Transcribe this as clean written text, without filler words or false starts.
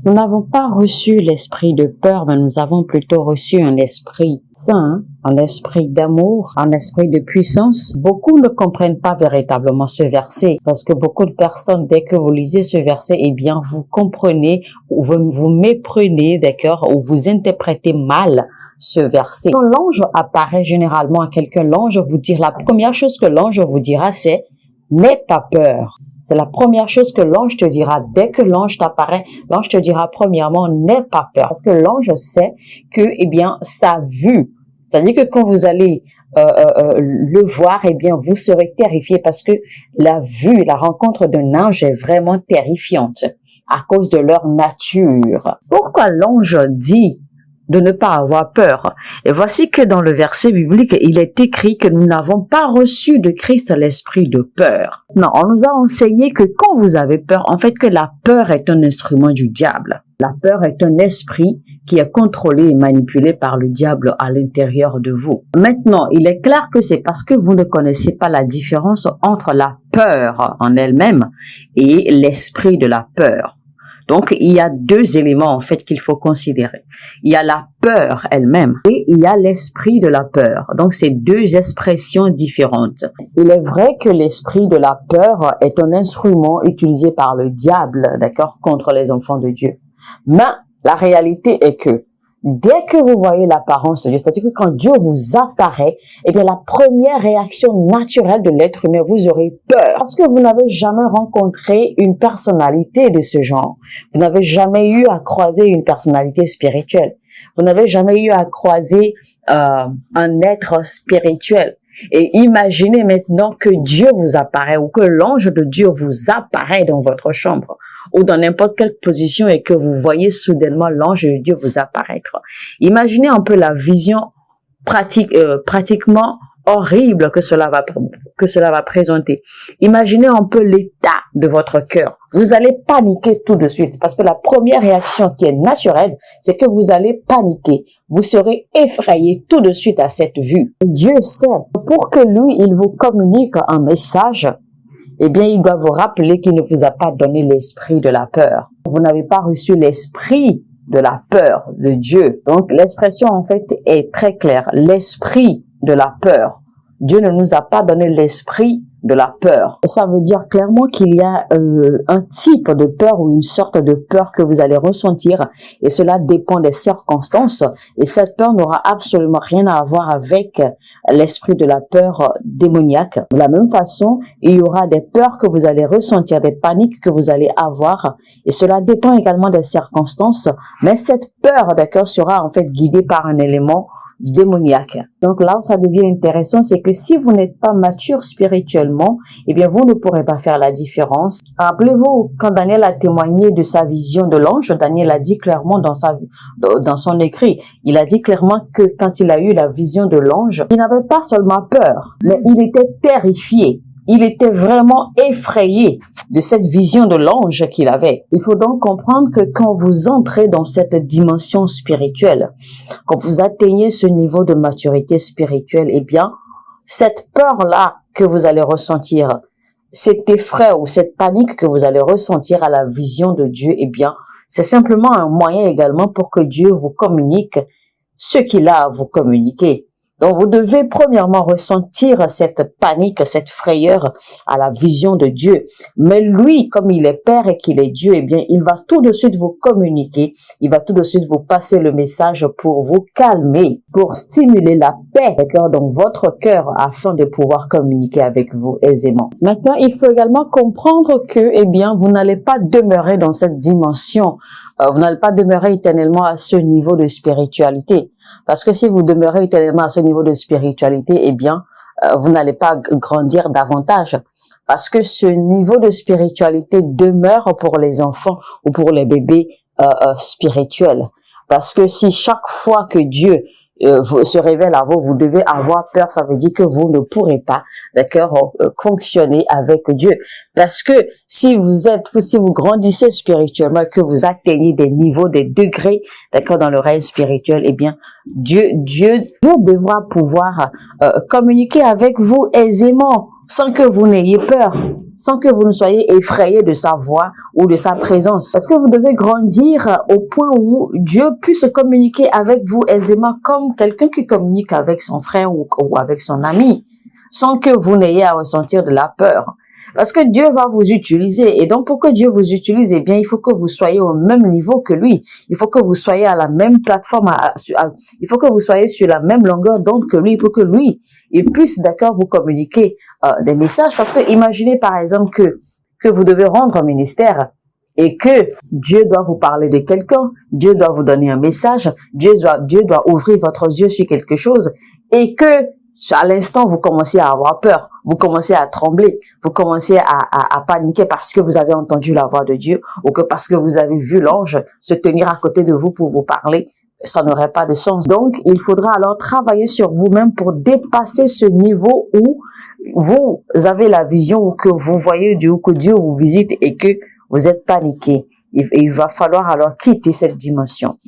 Nous n'avons pas reçu l'esprit de peur, mais nous avons plutôt reçu un esprit saint, un esprit d'amour, un esprit de puissance. Beaucoup ne comprennent pas véritablement ce verset, parce que beaucoup de personnes, dès que vous lisez ce verset, eh bien, vous comprenez, ou vous méprenez, d'accord, ou vous interprétez mal ce verset. Quand l'ange apparaît généralement à quelqu'un, l'ange vous dit, la première chose que l'ange vous dira, c'est « n'aie pas peur ». C'est la première chose que l'ange te dira. Dès que l'ange t'apparaît, l'ange te dira premièrement, n'aie pas peur. Parce que l'ange sait que, eh bien, sa vue, c'est-à-dire que quand vous allez le voir, eh bien, vous serez terrifié parce que la vue, la rencontre d'un ange est vraiment terrifiante à cause de leur nature. Pourquoi l'ange dit de ne pas avoir peur? Et voici que dans le verset biblique, il est écrit que nous n'avons pas reçu de Christ l'esprit de peur. Non, on nous a enseigné que quand vous avez peur, en fait que la peur est un instrument du diable. La peur est un esprit qui est contrôlé et manipulé par le diable à l'intérieur de vous. Maintenant, il est clair que c'est parce que vous ne connaissez pas la différence entre la peur en elle-même et l'esprit de la peur. Donc, il y a deux éléments, en fait, qu'il faut considérer. Il y a la peur elle-même et il y a l'esprit de la peur. Donc, c'est deux expressions différentes. Il est vrai que l'esprit de la peur est un instrument utilisé par le diable, d'accord, contre les enfants de Dieu. Mais la réalité est que dès que vous voyez l'apparence de Dieu, c'est-à-dire que quand Dieu vous apparaît, eh bien, la première réaction naturelle de l'être humain, vous aurez peur. Parce que vous n'avez jamais rencontré une personnalité de ce genre. Vous n'avez jamais eu à croiser une personnalité spirituelle. Vous n'avez jamais eu à croiser un être spirituel. Et imaginez maintenant que Dieu vous apparaît ou que l'ange de Dieu vous apparaît dans votre chambre ou dans n'importe quelle position et que vous voyez soudainement l'ange de Dieu vous apparaître. Imaginez un peu la vision pratiquement horrible que cela va présenter. Imaginez un peu l'état de votre cœur. Vous allez paniquer tout de suite parce que la première réaction qui est naturelle, c'est que vous allez paniquer. Vous serez effrayé tout de suite à cette vue. Dieu sait, pour que lui, il vous communique un message, eh bien, il doit vous rappeler qu'il ne vous a pas donné l'esprit de la peur. Vous n'avez pas reçu l'esprit de la peur de Dieu. Donc, l'expression, en fait, est très claire. L'esprit de la peur. Dieu ne nous a pas donné l'esprit de la peur. Ça veut dire clairement qu'il y a un type de peur ou une sorte de peur que vous allez ressentir et cela dépend des circonstances et cette peur n'aura absolument rien à voir avec l'esprit de la peur démoniaque. De la même façon, il y aura des peurs que vous allez ressentir, des paniques que vous allez avoir et cela dépend également des circonstances, mais cette peur, d'accord, sera en fait guidée par un élément démoniaque. Donc là où ça devient intéressant, c'est que si vous n'êtes pas mature spirituellement, eh bien vous ne pourrez pas faire la différence. Rappelez-vous, quand Daniel a témoigné de sa vision de l'ange, Daniel a dit clairement dans son écrit, il a dit clairement que quand il a eu la vision de l'ange, il n'avait pas seulement peur, mais il était terrifié. Il était vraiment effrayé de cette vision de l'ange qu'il avait. Il faut donc comprendre que quand vous entrez dans cette dimension spirituelle, quand vous atteignez ce niveau de maturité spirituelle, eh bien, cette peur-là que vous allez ressentir, cet effroi ou cette panique que vous allez ressentir à la vision de Dieu, eh bien, c'est simplement un moyen également pour que Dieu vous communique ce qu'il a à vous communiquer. Donc, vous devez premièrement ressentir cette panique, cette frayeur à la vision de Dieu. Mais lui, comme il est Père et qu'il est Dieu, eh bien, il va tout de suite vous communiquer. Il va tout de suite vous passer le message pour vous calmer, pour stimuler la paix, d'accord, dans votre cœur afin de pouvoir communiquer avec vous aisément. Maintenant, il faut également comprendre que, eh bien, vous n'allez pas demeurer dans cette dimension. Vous n'allez pas demeurer éternellement à ce niveau de spiritualité. Parce que si vous demeurez éternellement à ce niveau de spiritualité, eh bien, vous n'allez pas grandir davantage. Parce que ce niveau de spiritualité demeure pour les enfants ou pour les bébés spirituels. Parce que si chaque fois que Dieu se révèle à vous, vous devez avoir peur, ça veut dire que vous ne pourrez pas, d'accord, fonctionner avec Dieu. Parce que si vous grandissez spirituellement, que vous atteignez des niveaux, des degrés, d'accord, dans le règne spirituel, eh bien, Dieu devra pouvoir communiquer avec vous aisément. sans que vous n'ayez peur, sans que vous ne soyez effrayé de sa voix ou de sa présence. Parce que vous devez grandir au point où Dieu puisse communiquer avec vous aisément comme quelqu'un qui communique avec son frère ou avec son ami, sans que vous n'ayez à ressentir de la peur. Parce que Dieu va vous utiliser. Et donc, pour que Dieu vous utilise, eh bien, il faut que vous soyez au même niveau que lui. Il faut que vous soyez à la même plateforme. Il faut que vous soyez sur la même longueur d'onde que lui pour que lui, il puisse, d'accord, vous communiquer des messages. Parce que imaginez, par exemple, que vous devez rendre un ministère et que Dieu doit vous parler de quelqu'un. Dieu doit vous donner un message. Dieu doit ouvrir votre yeux sur quelque chose et que à l'instant, vous commencez à avoir peur, vous commencez à trembler, vous commencez à paniquer parce que vous avez entendu la voix de Dieu ou que parce que vous avez vu l'ange se tenir à côté de vous pour vous parler. Ça n'aurait pas de sens. Donc, il faudra alors travailler sur vous-même pour dépasser ce niveau où vous avez la vision ou que vous voyez Dieu, que Dieu vous visite et que vous êtes paniqué. Il va falloir alors quitter cette dimension.